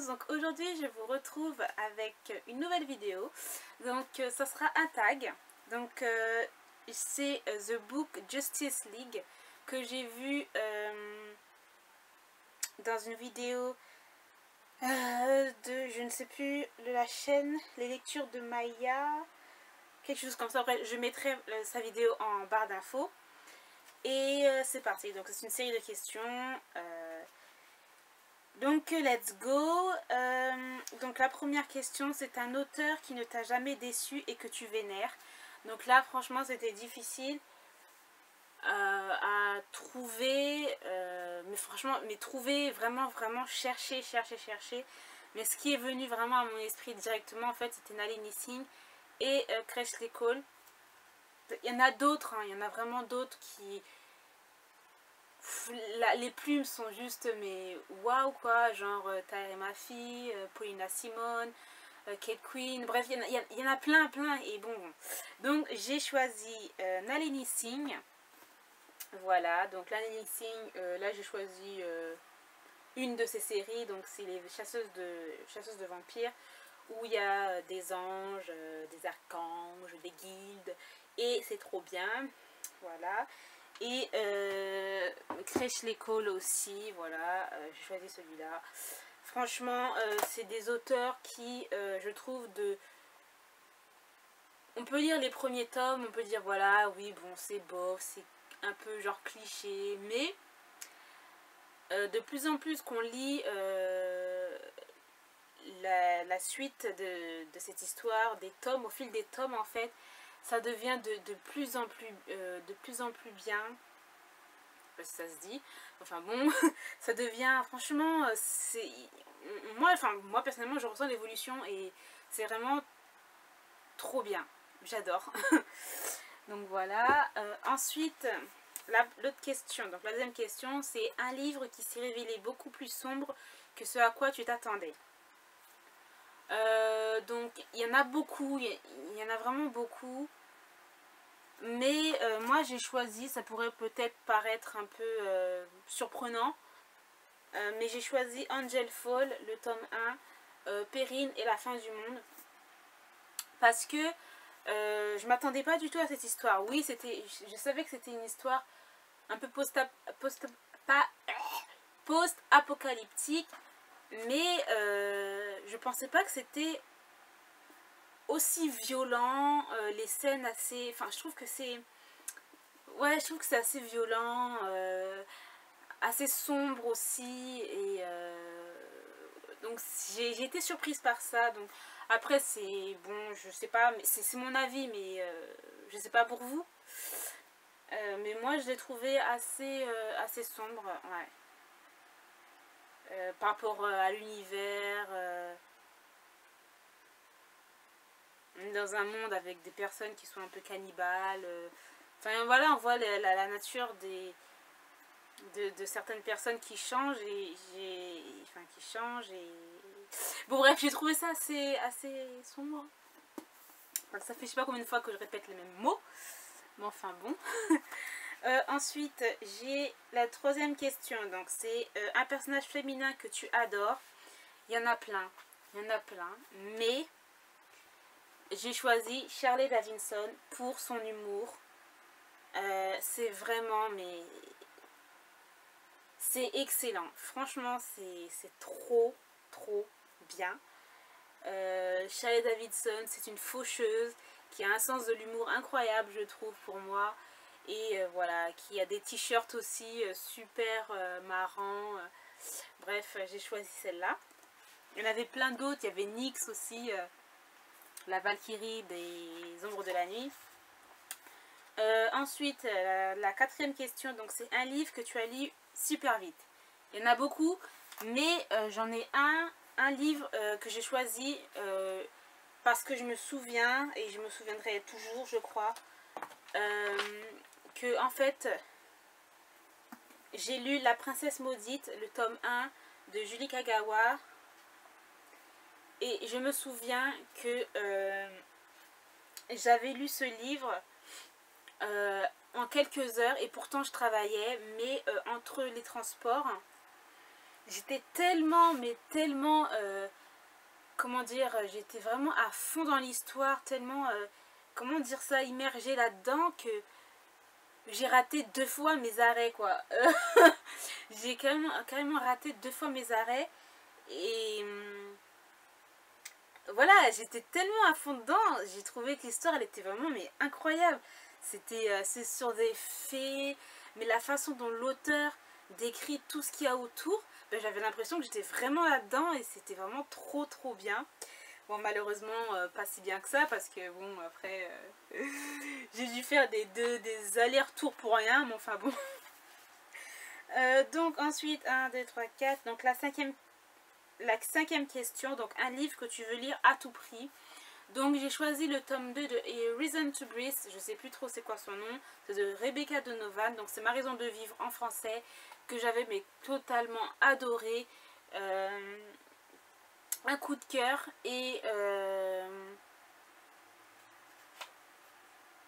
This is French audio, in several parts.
tous, donc aujourd'hui je vous retrouve avec une nouvelle vidéo. Donc ça sera un tag. Donc c'est The Book Justice League que j'ai vu dans une vidéo de je ne sais plus de la chaîne Les Lectures de Maya, quelque chose comme ça. Après je mettrai sa vidéo en barre d'infos. Et c'est parti, donc c'est une série de questions. Donc let's go. Donc la première question, c'est un auteur qui ne t'a jamais déçu et que tu vénères. Donc là franchement c'était difficile à trouver, mais franchement, trouver vraiment chercher. Mais ce qui est venu vraiment à mon esprit directement en fait c'était Nalini Singh et Kressley Cole. Il y en a d'autres, hein, il y en a vraiment d'autres qui... les plumes sont juste mais waouh quoi, genre Tahereh Mafi, Paulina Simone, Kate Quinn, bref il y en a plein et bon. Donc j'ai choisi Nalini Singh, voilà. Donc Nalini Singh, là j'ai choisi une de ses séries, donc c'est les chasseuses de vampires, où il y a des anges, des archanges, des guildes, et c'est trop bien, voilà. Et Kressley Cole aussi, voilà, j'ai choisi celui-là. Franchement, c'est des auteurs qui, je trouve, on peut lire les premiers tomes, on peut dire, voilà, oui, bon, c'est bof, c'est un peu genre cliché, mais de plus en plus qu'on lit la suite de cette histoire, des tomes, au fil des tomes, en fait, ça devient de plus en plus bien. Ça se dit, enfin bon, ça devient franchement, c'est moi personnellement je ressens l'évolution et c'est vraiment trop bien, j'adore. Donc voilà. Ensuite l'autre question, donc la deuxième question, c'est un livre qui s'est révélé beaucoup plus sombre que ce à quoi tu t'attendais. Donc il y en a beaucoup, il y en a vraiment beaucoup. Mais moi j'ai choisi, ça pourrait peut-être paraître un peu surprenant, mais j'ai choisi Angel Fall, le tome 1, Perrine et la fin du monde. Parce que je m'attendais pas du tout à cette histoire. Oui, je savais que c'était une histoire un peu post-apocalyptique, mais je pensais pas que c'était aussi violent, les scènes assez... Enfin, je trouve que c'est... Ouais, je trouve que c'est assez violent, assez sombre aussi, et donc j'ai été surprise par ça. Donc après c'est bon, je sais pas, mais c'est mon avis, mais je sais pas pour vous. Mais moi je l'ai trouvé assez sombre, ouais. Par rapport à l'univers, dans un monde avec des personnes qui sont un peu cannibales. Enfin voilà, on voit la nature de certaines personnes qui changent bon bref, j'ai trouvé ça assez sombre. Donc, ça fait je sais pas combien de fois que je répète les mêmes mots, mais enfin bon. Ensuite j'ai la troisième question, donc c'est un personnage féminin que tu adores. Il y en a plein, mais j'ai choisi Shirley Davidson pour son humour. C'est vraiment, mais c'est excellent. Franchement, c'est trop bien. Shirley Davidson, c'est une faucheuse qui a un sens de l'humour incroyable, je trouve, pour moi. Et voilà, qui a des t-shirts aussi super marrants. Bref, j'ai choisi celle-là. Il y en avait plein d'autres. Il y avait Nyx aussi, la Valkyrie des Ombres de la Nuit. Ensuite, la quatrième question, donc c'est un livre que tu as lu super vite. Il y en a beaucoup, mais j'en ai un livre que j'ai choisi parce que je me souviens, et je me souviendrai toujours, je crois, que en fait, j'ai lu La Princesse Maudite, le tome 1 de Julie Kagawa, et je me souviens que j'avais lu ce livre en quelques heures, et pourtant je travaillais, mais entre les transports, j'étais tellement, mais tellement, comment dire, j'étais vraiment à fond dans l'histoire, tellement, comment dire ça, immergée là-dedans que j'ai raté 2 fois mes arrêts, quoi. J'ai carrément raté 2 fois mes arrêts. Et voilà, j'étais tellement à fond dedans. J'ai trouvé que l'histoire, elle était vraiment mais incroyable. C'est sur des faits, mais la façon dont l'auteur décrit tout ce qu'il y a autour, ben, j'avais l'impression que j'étais vraiment là-dedans et c'était vraiment trop trop bien. Bon, malheureusement, pas si bien que ça, parce que bon, après, j'ai dû faire des allers-retours pour rien, mais enfin bon. Donc ensuite, 1, 2, 3, 4. Donc la cinquième question, donc un livre que tu veux lire à tout prix. Donc j'ai choisi le tome 2 de A Reason to Breathe, je sais plus trop c'est quoi son nom, c'est de Rebecca Donovan, donc c'est Ma raison de vivre en français, que j'avais mais totalement adoré. Un coup de cœur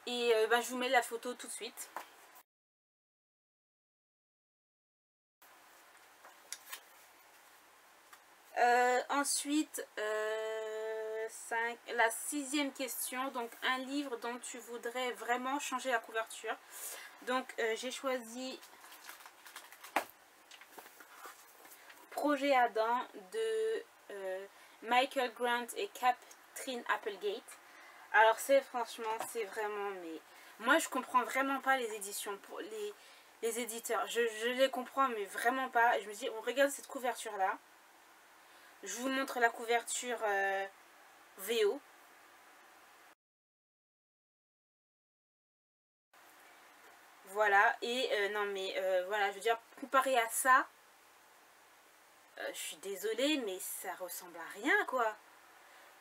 ben, je vous mets la photo tout de suite. Ensuite, la 6e question, donc un livre dont tu voudrais vraiment changer la couverture. Donc j'ai choisi Projet Adam de Michael Grant et Catherine Applegate. Alors franchement, c'est vraiment, mais moi je comprends vraiment pas les éditions, pour les éditeurs. Je les comprends mais vraiment pas. Je me dis, on regarde cette couverture là. Je vous montre la couverture VO. Voilà, et non mais voilà, je veux dire, comparé à ça, je suis désolée, mais ça ressemble à rien, quoi.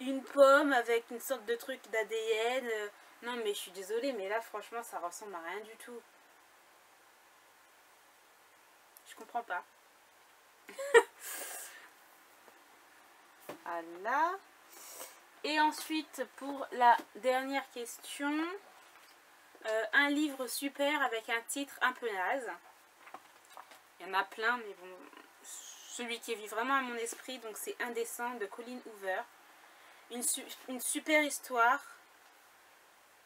Une pomme avec une sorte de truc d'ADN. Non mais je suis désolée, mais là franchement ça ressemble à rien du tout. Je comprends pas. Voilà. Et ensuite pour la dernière question, un livre super avec un titre un peu naze. Il y en a plein, mais bon, celui qui vit vraiment à mon esprit, donc c'est Indécent de Colleen Hoover. Une super histoire.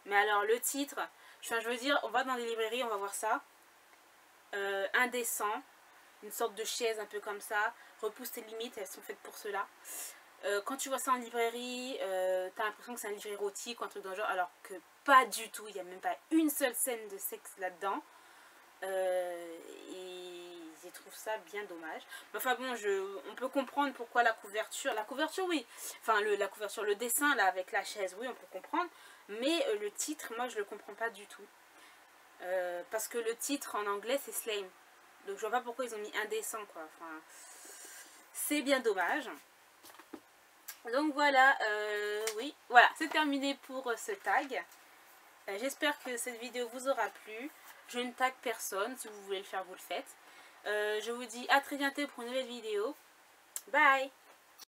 Mais alors le titre, je veux dire, on va dans les librairies, on va voir ça. Indécent, une sorte de chaise un peu comme ça. Repousse tes limites, elles sont faites pour cela. Quand tu vois ça en librairie, t'as l'impression que c'est un livre érotique ou un truc dans le genre, alors que pas du tout. Il n'y a même pas une seule scène de sexe là-dedans. Et je trouve ça bien dommage. Mais enfin bon, on peut comprendre pourquoi la couverture oui, enfin la couverture, le dessin là avec la chaise, oui on peut comprendre, mais le titre, moi je le comprends pas du tout. Parce que le titre en anglais c'est Slame, donc je vois pas pourquoi ils ont mis Indécent, quoi. Enfin, c'est bien dommage. Donc voilà, oui, voilà, c'est terminé pour ce tag. J'espère que cette vidéo vous aura plu. Je ne tag personne, si vous voulez le faire, vous le faites. Je vous dis à très bientôt pour une nouvelle vidéo. Bye!